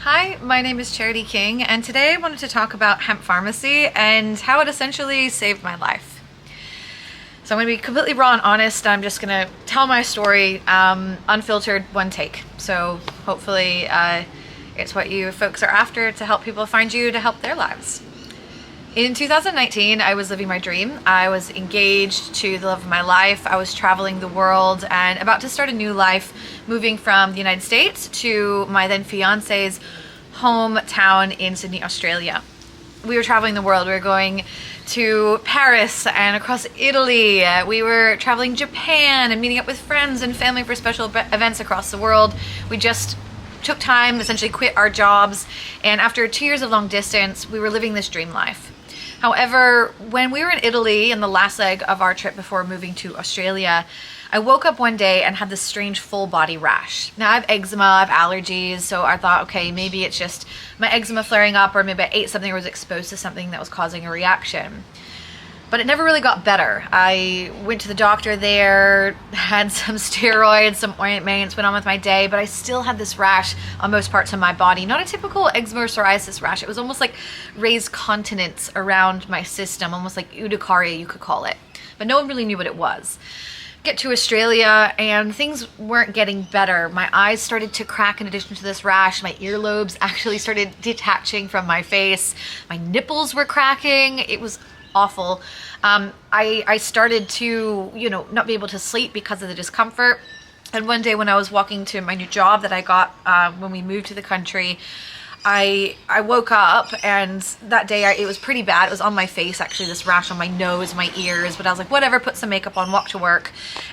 Hi, my name is Charity King, and today I wanted to talk about hemp pharmacy and how it essentially saved my life. So I'm going to be completely raw and honest. I'm just going to tell my story, unfiltered, one take. So hopefully it's what you folks are after, to help people find you to help their lives. In 2019, I was living my dream. I was engaged to the love of my life. I was traveling the world and about to start a new life, moving from the United States to my then fiance's hometown in Sydney, Australia. We were traveling the world. We were going to Paris and across Italy. We were traveling Japan and meeting up with friends and family for special events across the world. We just took time, essentially quit our jobs, and after 2 years of long distance, we were living this dream life. However, when we were in Italy in the last leg of our trip before moving to Australia, I woke up one day and had this strange full body rash. Now I have eczema, I have allergies, so I thought, okay, maybe it's just my eczema flaring up, or maybe I ate something or was exposed to something that was causing a reaction. But it never really got better. I went to the doctor there, had some steroids, some ointments, went on with my day, but I still had this rash on most parts of my body. Not a typical eczema or psoriasis rash. It was almost like raised continents around my system, almost like urticaria, you could call it. But no one really knew what it was. Get to Australia and things weren't getting better. My eyes started to crack in addition to this rash. My earlobes actually started detaching from my face. My nipples were cracking. It was awful. I started to, not be able to sleep because of the discomfort. And one day when I was walking to my new job that I got when we moved to the country, I woke up, and that day it was pretty bad. It was on my face, actually, this rash on my nose, my ears, but I was like, whatever, put some makeup on, walk to work.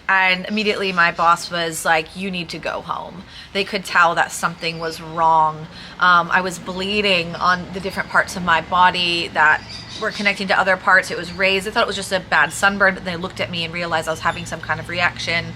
And immediately my boss was like, you need to go home. They could tell that something was wrong. I was bleeding on the different parts of my body that were connecting to other parts. It was raised. I thought it was just a bad sunburn, but they looked at me and realized I was having some kind of reaction.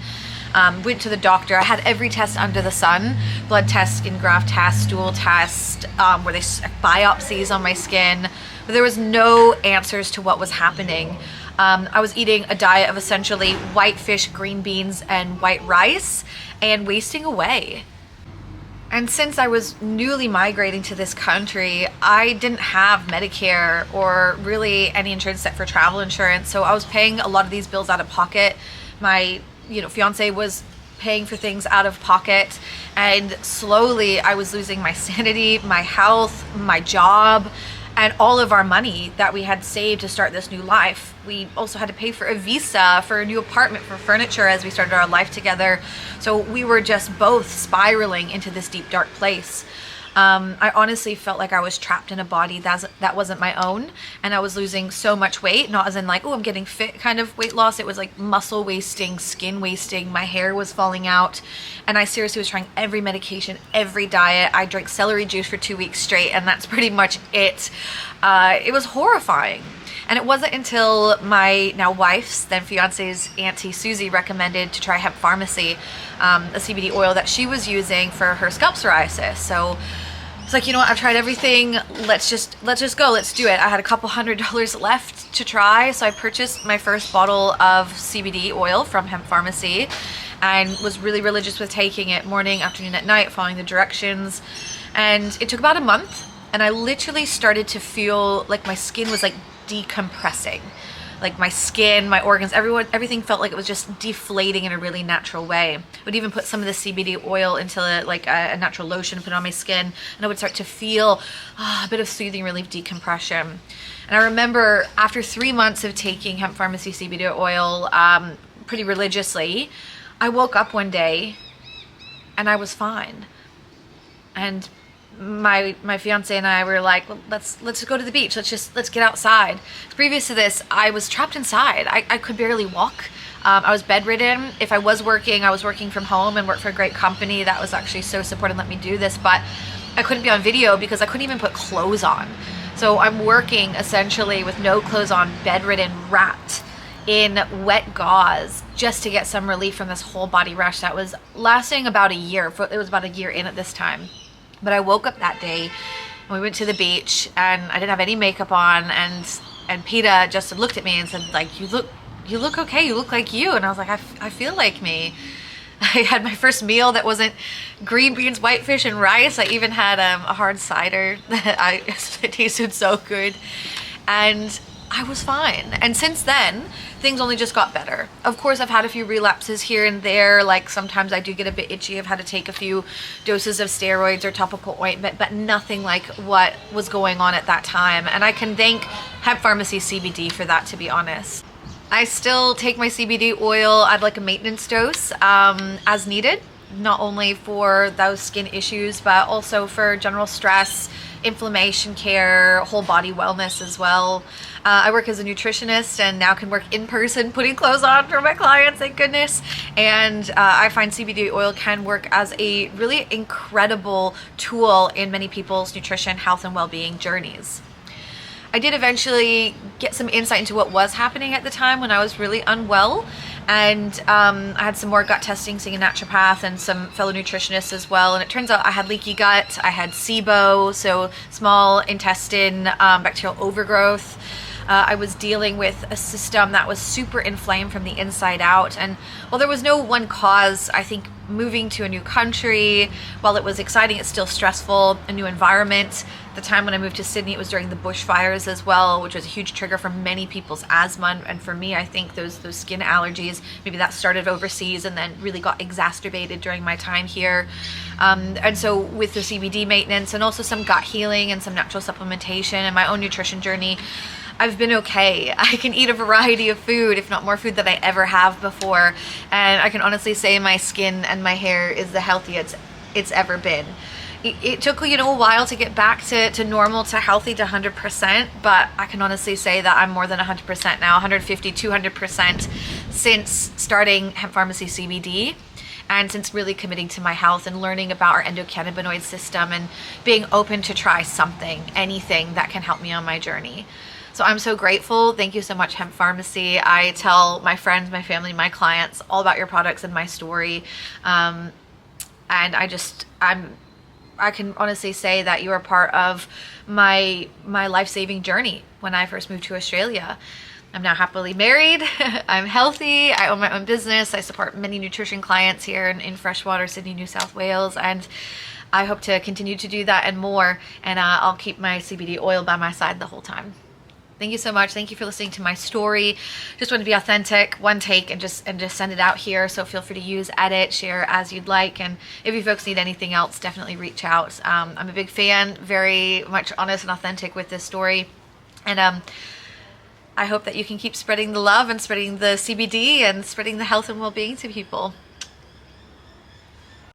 Went to the doctor. I had every test under the sun: blood test, skin graft test, stool test, where they biopsies on my skin, but there was no answers to what was happening. I was eating a diet of essentially white fish, green beans, and white rice, and wasting away. And since I was newly migrating to this country, I didn't have Medicare or really any insurance set for travel insurance, so I was paying a lot of these bills out of pocket. My fiance was paying for things out of pocket, and slowly I was losing my sanity, my health, my job, and all of our money that we had saved to start this new life. We also had to pay for a visa, for a new apartment, for furniture as we started our life together. So we were just both spiraling into this deep, dark place. I honestly felt like I was trapped in a body that wasn't my own, and I was losing so much weight, not as in like, oh, I'm getting fit kind of weight loss. It was like muscle wasting, skin wasting, my hair was falling out, and I seriously was trying every medication, every diet. I drank celery juice for 2 weeks straight, and that's pretty much it. It was horrifying. And it wasn't until my now wife's, then fiance's auntie Susie recommended to try hemp pharmacy, a CBD oil that she was using for her scalp psoriasis. So it's like, I've tried everything. Let's just go. Let's do it. I had a couple $100 left to try, so I purchased my first bottle of CBD oil from Hemp Pharmacy and was really religious with taking it morning, afternoon, at night, following the directions. And it took about a month, and I literally started to feel like my skin was like decompressing. Like my skin, my organs, everything felt like it was just deflating in a really natural way. I would even put some of the CBD oil into a natural lotion, put it on my skin, and I would start to feel a bit of soothing relief, decompression. And I remember after 3 months of taking Hemp Pharmacy CBD oil pretty religiously, I woke up one day and I was fine. And my fiance and I were like, well, let's go to the beach. Let's get outside. Previous to this, I was trapped inside. I could barely walk. I was bedridden. If I was working from home and worked for a great company that was actually so supportive and let me do this, but I couldn't be on video because I couldn't even put clothes on. So I'm working essentially with no clothes on, bedridden, wrapped in wet gauze, just to get some relief from this whole body rash that was lasting about a year. It was about a year in at this time. But I woke up that day and we went to the beach, and I didn't have any makeup on, and PETA just looked at me and said, like, you look okay, you look like you. And I was like, I feel like me. I had my first meal that wasn't green beans, whitefish, and rice. I even had a hard cider that it tasted so good. And I was fine. And since then, things only just got better. Of course, I've had a few relapses here and there. Like sometimes I do get a bit itchy. I've had to take a few doses of steroids or topical ointment, but nothing like what was going on at that time. And I can thank Hemp Pharmacy CBD for that, to be honest. I still take my CBD oil at like a maintenance dose as needed, not only for those skin issues, but also for general stress, inflammation care, whole body wellness as well. I work as a nutritionist and now can work in person, putting clothes on for my clients, thank goodness. And I find CBD oil can work as a really incredible tool in many people's nutrition, health, and well-being journeys. I did eventually get some insight into what was happening at the time when I was really unwell. And I had some more gut testing, seeing a naturopath and some fellow nutritionists as well. And it turns out I had leaky gut, I had SIBO, so small intestine bacterial overgrowth. I was dealing with a system that was super inflamed from the inside out. And while there was no one cause, I think moving to a new country, while it was exciting, it's still stressful, a new environment. The time when I moved to Sydney, it was during the bushfires as well, which was a huge trigger for many people's asthma. And for me, I think those skin allergies, maybe that started overseas and then really got exacerbated during my time here. And so with the CBD maintenance and also some gut healing and some natural supplementation and my own nutrition journey, I've been okay. I can eat a variety of food, if not more food than I ever have before. And I can honestly say my skin and my hair is the healthiest it's ever been. It took, a while to get back to normal, to healthy, to 100%, but I can honestly say that I'm more than 100% now, 150, 200% since starting Hemp Pharmacy CBD. And since really committing to my health and learning about our endocannabinoid system and being open to try something, anything that can help me on my journey. So I'm so grateful. Thank you so much, Hemp Pharmacy. I tell my friends, my family, my clients all about your products and my story. And I can honestly say that you are part of my life-saving journey when I first moved to Australia. I'm now happily married. I'm healthy. I own my own business. I support many nutrition clients here in Freshwater, Sydney, New South Wales. And I hope to continue to do that and more. And I'll keep my CBD oil by my side the whole time. Thank you so much. Thank you for listening to my story. Just want to be authentic, one take, and just send it out here. So feel free to use, edit, share as you'd like. And if you folks need anything else, definitely reach out. I'm a big fan, very much honest and authentic with this story. And I hope that you can keep spreading the love and spreading the CBD and spreading the health and well-being to people.